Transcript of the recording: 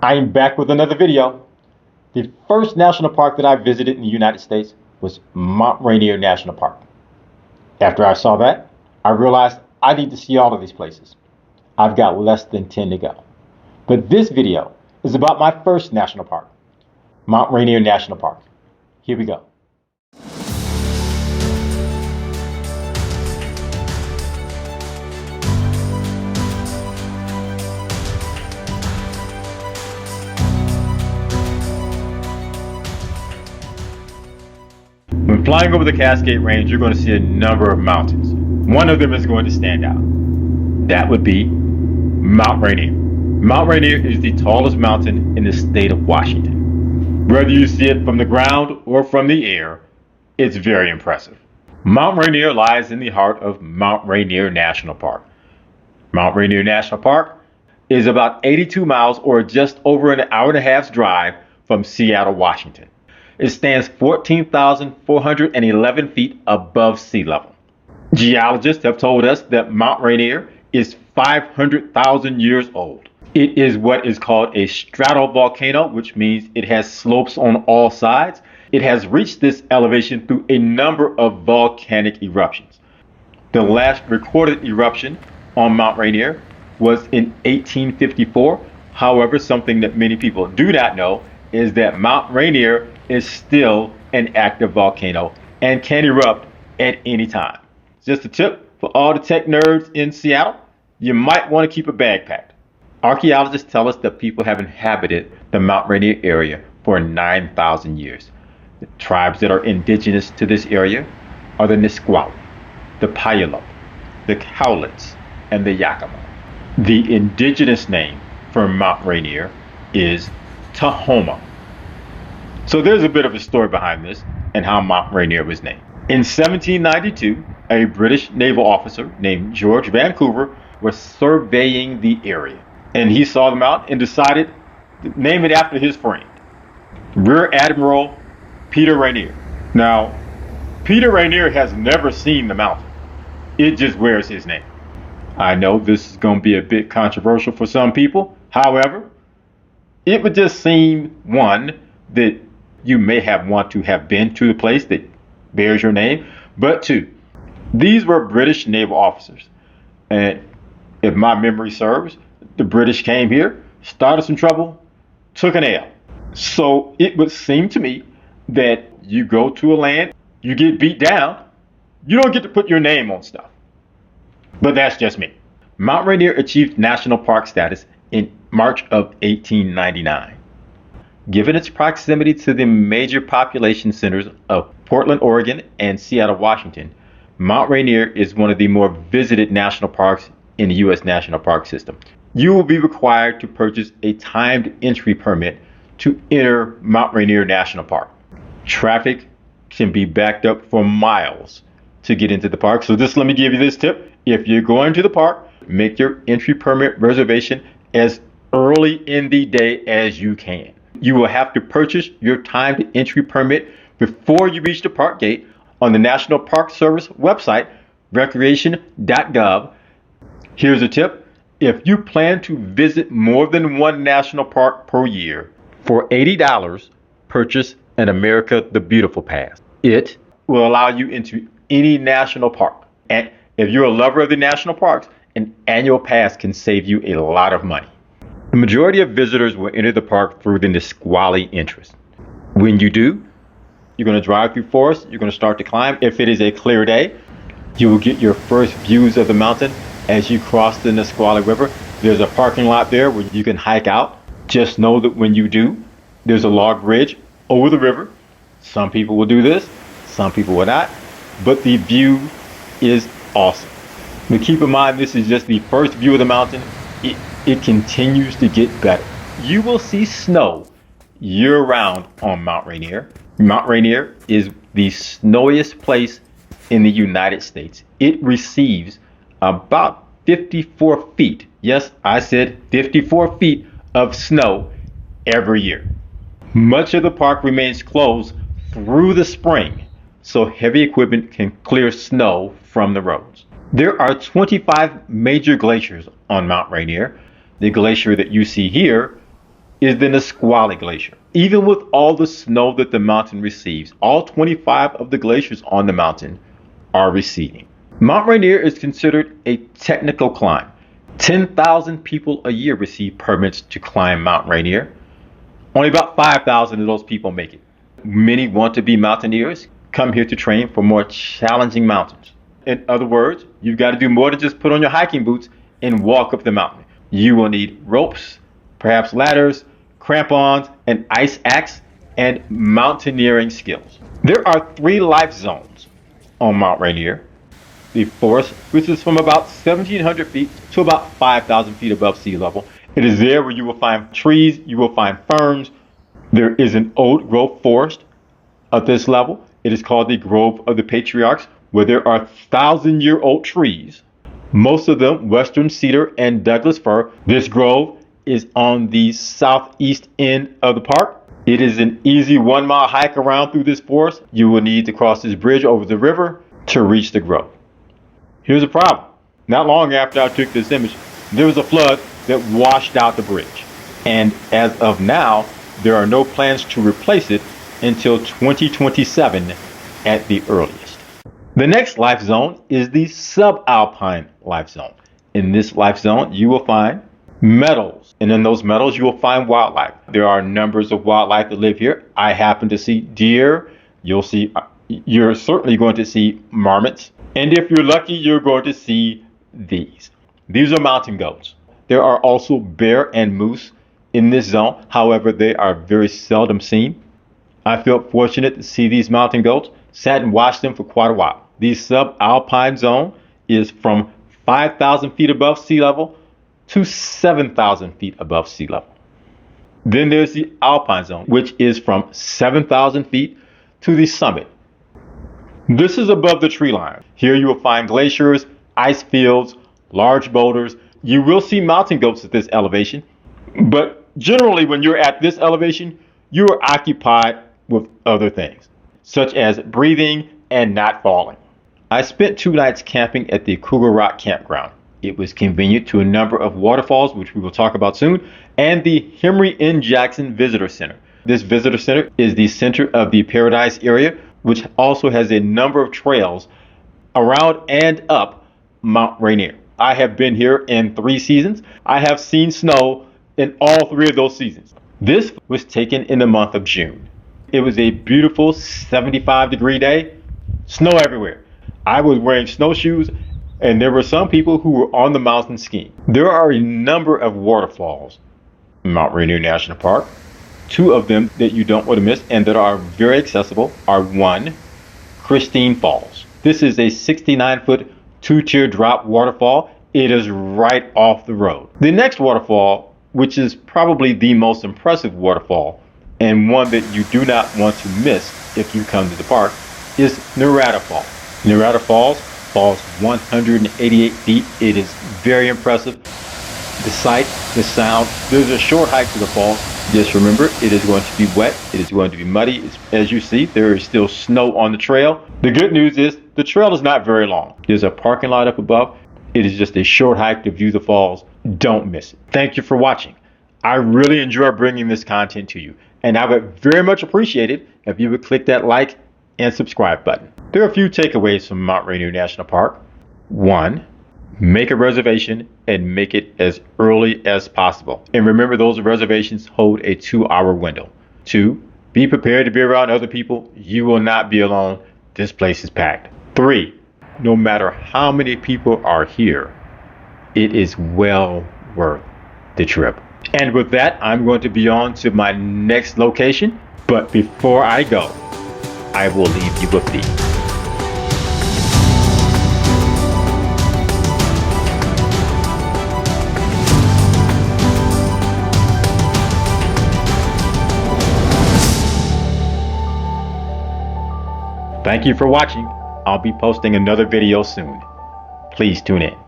I am back with another video. The first national park that I visited in the United States was Mount Rainier National Park. After I saw that, I realized I need to see all of these places. I've got less than 10 to go. But this video is about my first national park, Mount Rainier National Park. Here we go. When flying over the Cascade Range, you're going to see a number of mountains. One of them is going to stand out. That would be Mount Rainier. Mount Rainier is the tallest mountain in the state of Washington. Whether you see it from the ground or from the air, it's very impressive. Mount Rainier lies in the heart of Mount Rainier National Park. Mount Rainier National Park is about 82 miles or just over an hour and a half's drive from Seattle, Washington. It stands 14,411 feet above sea level. Geologists have told us that Mount Rainier is 500,000 years old. It is what is called a stratovolcano, which means it has slopes on all sides. It has reached this elevation through a number of volcanic eruptions. The last recorded eruption on Mount Rainier was in 1854. However, something that many people do not know is that Mount Rainier is still an active volcano and can erupt at any time. Just a tip for all the tech nerds in Seattle, you might want to keep a bag packed. Archaeologists tell us that people have inhabited the Mount Rainier area for 9,000 years. The tribes that are indigenous to this area are the Nisqually, the Puyallup, the Cowlitz, and the Yakima. The indigenous name for Mount Rainier is Tahoma. So there's a bit of a story behind this and how Mount Rainier was named. In 1792, a British naval officer named George Vancouver was surveying the area, and he saw the mountain and decided to name it after his friend, Rear Admiral Peter Rainier. Now, Peter Rainier has never seen the mountain. It just wears his name. I know this is going to be a bit controversial for some people. However, it would just seem, one, that you may want to have been to the place that bears your name, but two, these were British naval officers. And if my memory serves, the British came here, started some trouble, took an L. So it would seem to me that you go to a land, you get beat down, you don't get to put your name on stuff. But that's just me. Mount Rainier achieved national park status in March of 1899. Given its proximity to the major population centers of Portland, Oregon, and Seattle, Washington, Mount Rainier is one of the more visited national parks in the U.S. National Park System. You will be required to purchase a timed entry permit to enter Mount Rainier National Park. Traffic can be backed up for miles to get into the park. So just let me give you this tip. If you're going to the park, make your entry permit reservation as early in the day as you can. You will have to purchase your timed entry permit before you reach the park gate on the National Park Service website, recreation.gov. Here's a tip. If you plan to visit more than one national park per year, for $80, purchase an America the Beautiful Pass. It will allow you into any national park. And if you're a lover of the national parks, an annual pass can save you a lot of money. The majority of visitors will enter the park through the Nisqually entrance. When you do, you're going to drive through forest, you're going to start to climb. If it is a clear day, you will get your first views of the mountain as you cross the Nisqually River. There's a parking lot there where you can hike out. Just know that when you do, there's a log bridge over the river. Some people will do this, some people will not, but the view is awesome. But keep in mind, this is just the first view of the mountain. It continues to get better. You will see snow year-round on Mount Rainier. Mount Rainier is the snowiest place in the United States. It receives about 54 feet. Yes, I said 54 feet of snow every year. Much of the park remains closed through the spring, so heavy equipment can clear snow from the roads. There are 25 major glaciers on Mount Rainier. The glacier that you see here is the Nisqually Glacier. Even with all the snow that the mountain receives, all 25 of the glaciers on the mountain are receding. Mount Rainier is considered a technical climb. 10,000 people a year receive permits to climb Mount Rainier. Only about 5,000 of those people make it. Many want to be mountaineers, come here to train for more challenging mountains. In other words, you've got to do more than just put on your hiking boots and walk up the mountain. You will need ropes, perhaps ladders, crampons, an ice axe, and mountaineering skills. There are 3 life zones on Mount Rainier. The forest, which is from about 1,700 feet to about 5,000 feet above sea level. It is there where you will find trees, you will find ferns. There is an old growth forest at this level. It is called the Grove of the Patriarchs, where there are 1,000-year-old trees, most of them western cedar and Douglas fir. This grove is on the southeast end of the park. It is an easy 1-mile hike around through this forest. You will need to cross this bridge over the river to reach the grove. Here's a problem. Not long after I took this image, there was a flood that washed out the bridge. And as of now, there are no plans to replace it until 2027 at the earliest. The next life zone is the subalpine life zone. In this life zone, you will find meadows. And in those meadows, you will find wildlife. There are numbers of wildlife that live here. I happen to see deer. You're certainly going to see marmots. And if you're lucky, you're going to see these. These are mountain goats. There are also bear and moose in this zone. However, they are very seldom seen. I felt fortunate to see these mountain goats. Sat and watched them for quite a while. The subalpine zone is from 5,000 feet above sea level to 7,000 feet above sea level. Then there's the alpine zone, which is from 7,000 feet to the summit. This is above the tree line. Here you will find glaciers, ice fields, large boulders. You will see mountain goats at this elevation, but generally when you're at this elevation, you are occupied with other things, such as breathing and not falling. I spent 2 nights camping at the Cougar Rock Campground. It was convenient to a number of waterfalls, which we will talk about soon, and the Henry N. Jackson Visitor Center. This visitor center is the center of the Paradise area, which also has a number of trails around and up Mount Rainier. I have been here in 3 seasons. I have seen snow in all 3 of those seasons. This was taken in the month of June. It was a beautiful 75-degree day, snow everywhere. I was wearing snowshoes, and there were some people who were on the mountain skiing. There are a number of waterfalls in Mount Rainier National Park. 2 of them that you don't want to miss and that are very accessible are 1, Christine Falls. This is a 69-foot 2-tier drop waterfall. It is right off the road. The next waterfall, which is probably the most impressive waterfall and one that you do not want to miss if you come to the park, is Nerada Falls. Nerada Falls falls 188 feet. It is very impressive. The sight, the sound. There's a short hike to the falls. Just remember, it is going to be wet. It is going to be muddy. As you see, there is still snow on the trail. The good news is the trail is not very long. There's a parking lot up above. It is just a short hike to view the falls. Don't miss it. Thank you for watching. I really enjoy bringing this content to you, and I would very much appreciate it if you would click that like and subscribe button. There are a few takeaways from Mount Rainier National Park. 1, make a reservation and make it as early as possible. And remember, those reservations hold a 2-hour window. 2, be prepared to be around other people. You will not be alone. This place is packed. 3, no matter how many people are here, it is well worth the trip. And with that, I'm going to be on to my next location. But before I go, I will leave you with these. Thank you for watching. I'll be posting another video soon. Please tune in.